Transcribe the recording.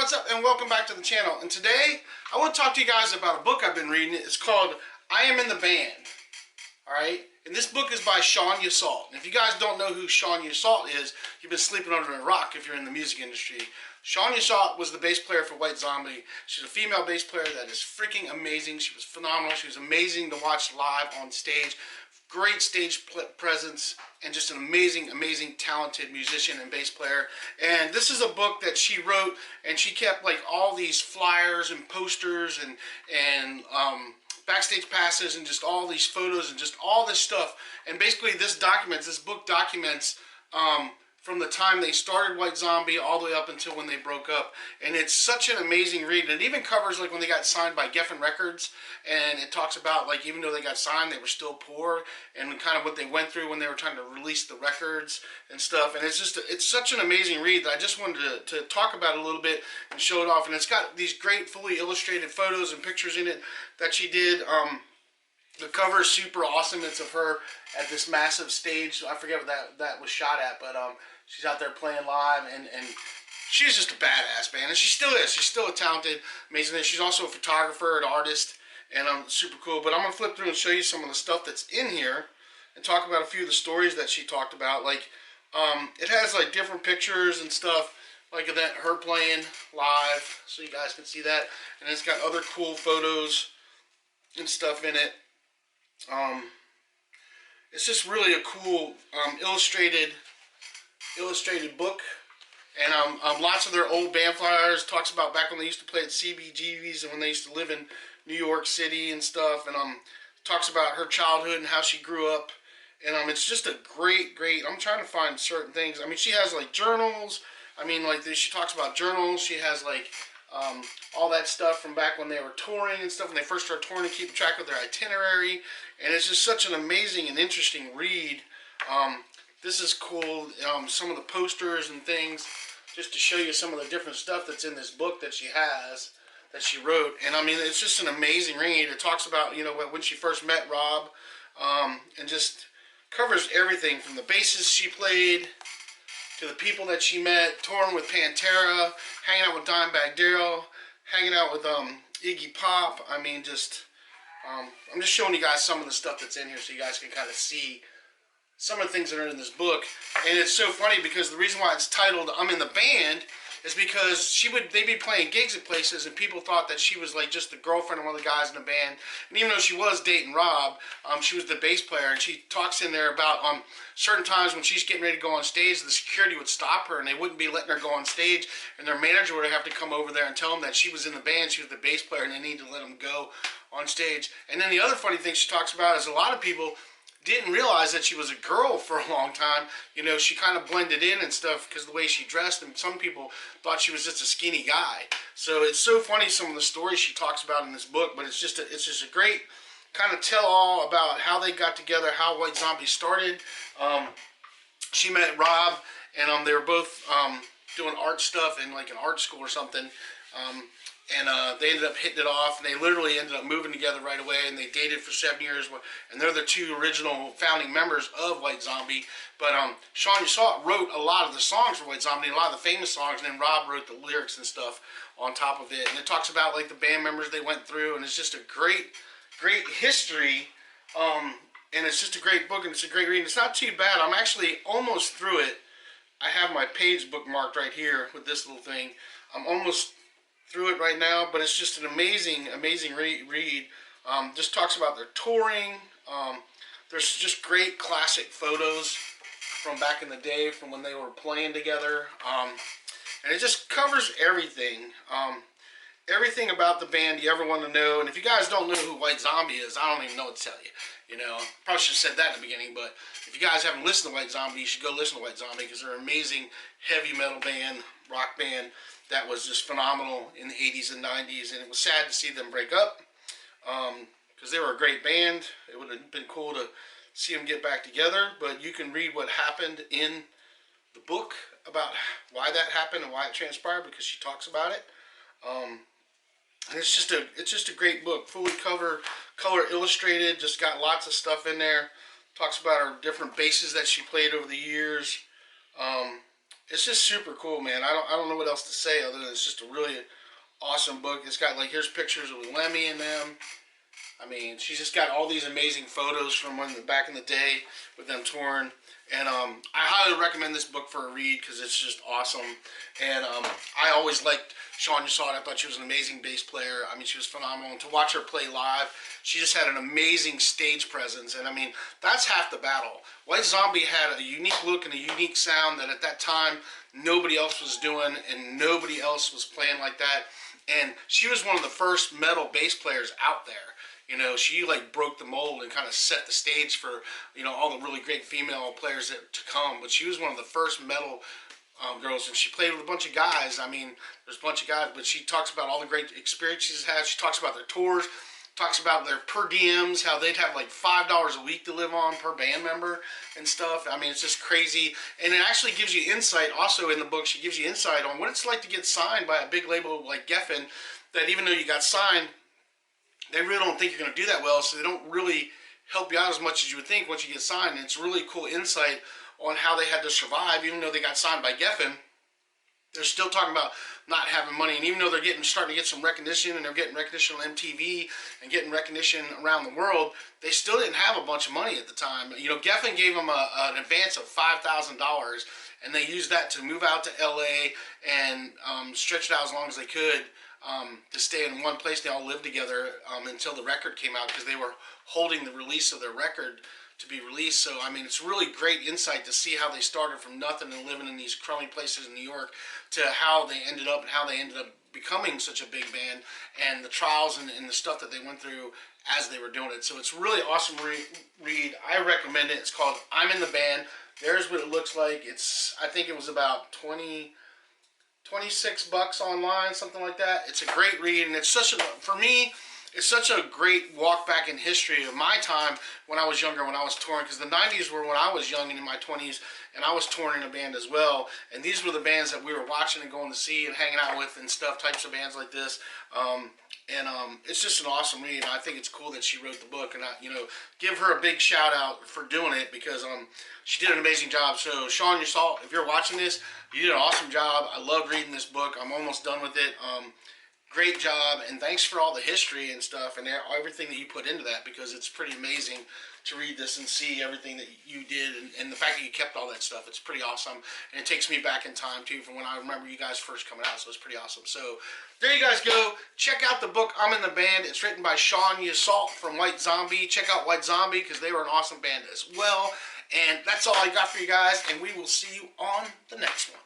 what's up, and welcome back to the channel. And today, I want to talk to you guys about a book I've been reading. It's called I Am in the Band. Alright? And this book is by Sean Yseult. And if you guys don't know who Sean Yseult is, you've been sleeping under a rock if you're in the music industry. Sean Yseult was the bass player for White Zombie. She's a female bass player that is freaking amazing. She was phenomenal. She was amazing to watch live on stage. Great stage presence, and just an amazing, talented musician and bass player. And this is a book that she wrote, and she kept like all these flyers and posters and backstage passes and just all these photos and just all this stuff. And basically this book documents from the time they started White Zombie all the way up until when they broke up. And it's such an amazing read. It even covers like when they got signed by Geffen Records, and it talks about like even though they got signed, they were still poor, and kind of what they went through when they were trying to release the records and stuff. And it's such an amazing read that I just wanted to talk about it a little bit and show it off. And it's got these great fully illustrated photos and pictures in it that she did. The cover is super awesome. It's of her at this massive stage. I forget what that was shot at, but she's out there playing live, and she's just a badass, man. And she still is. She's still a talented, amazing. She's also a photographer, an artist, and super cool. But I'm going to flip through and show you some of the stuff that's in here and talk about a few of the stories that she talked about. Like, it has like different pictures and stuff, like that her playing live, so you guys can see that. And it's got other cool photos and stuff in it. It's just really a cool illustrated book, and lots of their old band flyers. Talks about back when they used to play at CBGB's and when they used to live in New York City and stuff, and talks about her childhood and how she grew up. And it's just a great. I'm trying to find certain things. I mean, she has like journals. I mean, like she talks about journals. She has like all that stuff from back when they were touring and stuff, when they first started touring, keeping track of their itinerary. And it's just such an amazing and interesting read. This is cool. Some of the posters and things, just to show you some of the different stuff that's in this book that she has, that she wrote. And I mean, it's just an amazing read. It talks about, you know, when she first met Rob, and just covers everything from the basses she played to the people that she met, touring with Pantera, hanging out with Dimebag Darrell, hanging out with Iggy Pop. I mean, just I'm just showing you guys some of the stuff that's in here so you guys can kind of see some of the things that are in this book. And it's so funny because the reason why it's titled I'm in the Band is because they'd be playing gigs at places, and people thought that she was like just the girlfriend of one of the guys in the band. And even though she was dating Rob, she was the bass player. And she talks in there about certain times when she's getting ready to go on stage, the security would stop her and they wouldn't be letting her go on stage, and their manager would have to come over there and tell them that she was in the band, she was the bass player, and they need to let them go on stage. And then the other funny thing she talks about is a lot of people didn't realize that she was a girl for a long time. You know, she kind of blended in and stuff because of the way she dressed, and some people thought she was just a skinny guy. So it's so funny, some of the stories she talks about in this book. But it's just a great kind of tell-all about how they got together, how White Zombie started. She met Rob, and they were both doing art stuff in like an art school or something. And they ended up hitting it off, and they literally ended up moving together right away, and they dated for 7 years, and they're the two original founding members of White Zombie. But Sean Yseult wrote a lot of the songs for White Zombie, a lot of the famous songs, and then Rob wrote the lyrics and stuff on top of it. And it talks about like the band members they went through, and it's just a great history, and it's just a great book, and it's a great read. It's not too bad. I'm actually almost through it. I have my page bookmarked right here with this little thing. I'm almost through it right now, but it's just an amazing read. Just talks about their touring. There's just great classic photos from back in the day, from when they were playing together, and it just covers everything. Everything about the band you ever want to know. And if you guys don't know who White Zombie is, I don't even know what to tell you. You know, probably should have said that in the beginning, but if you guys haven't listened to White Zombie, you should go listen to White Zombie, because they're an amazing heavy metal band, rock band, that was just phenomenal in the 80s and 90s, and it was sad to see them break up, because they were a great band. It would have been cool to see them get back together, but you can read what happened in the book about why that happened and why it transpired, because she talks about it. And it's just a great book, fully color illustrated, just got lots of stuff in there. Talks about her different basses that she played over the years. it's just super cool, man. I don't know what else to say other than it's just a really awesome book. It's got like here's pictures of Lemmy and them. I mean, she's just got all these amazing photos from when back in the day with them touring. And I highly recommend this book for a read because it's just awesome. And I always liked Sean Yseult. I thought she was an amazing bass player. I mean, she was phenomenal. And to watch her play live, she just had an amazing stage presence. And I mean, that's half the battle. White Zombie had a unique look and a unique sound that at that time nobody else was doing and nobody else was playing like that. And she was one of the first metal bass players out there. You know, she like broke the mold and kind of set the stage for, you know, all the really great female players to come. But she was one of the first metal girls, and she played with a bunch of guys. I mean, there's a bunch of guys, but she talks about all the great experiences she's had. She talks about their tours, talks about their per diems, how they'd have like $5 a week to live on per band member and stuff. I mean, it's just crazy. And it actually gives you insight. Also in the book, she gives you insight on what it's like to get signed by a big label like Geffen, that even though you got signed, they really don't think you're going to do that well, so they don't really help you out as much as you would think once you get signed. And it's really cool insight on how they had to survive, even though they got signed by Geffen. They're still talking about not having money, and even though they're starting to get some recognition, and they're getting recognition on MTV and getting recognition around the world, they still didn't have a bunch of money at the time. You know, Geffen gave them an advance of $5,000, and they used that to move out to LA and stretch it out as long as they could. To stay in one place. They all lived together until the record came out because they were holding the release of their record to be released. So, I mean, it's really great insight to see how they started from nothing and living in these crummy places in New York to how they ended up and how they ended up becoming such a big band and the trials and the stuff that they went through as they were doing it. So it's really awesome read. I recommend it. It's called I'm in the Band. There's what it looks like. I think it was about 26 bucks online, something like that. It's a great read, and it's for me, it's such a great walk back in history of my time when I was younger, when I was touring, because the 90s were when I was young and in my 20s, and I was touring in a band as well, and these were the bands that we were watching and going to see and hanging out with and stuff, types of bands like this. It's just an awesome read, and I think it's cool that she wrote the book, and give her a big shout out for doing it, because she did an amazing job. So Sean Yseult, if you're watching this, you did an awesome job. I loved reading this book. I'm almost done with it. Great job, and thanks for all the history and stuff and everything that you put into that, because it's pretty amazing to read this and see everything that you did, and the fact that you kept all that stuff. It's pretty awesome, and it takes me back in time too from when I remember you guys first coming out, so it's pretty awesome. So there you guys go. Check out the book I'm in the Band. It's written by Sean Yseult from White Zombie. Check out White Zombie because they were an awesome band as well. And that's all I got for you guys, and we will see you on the next one.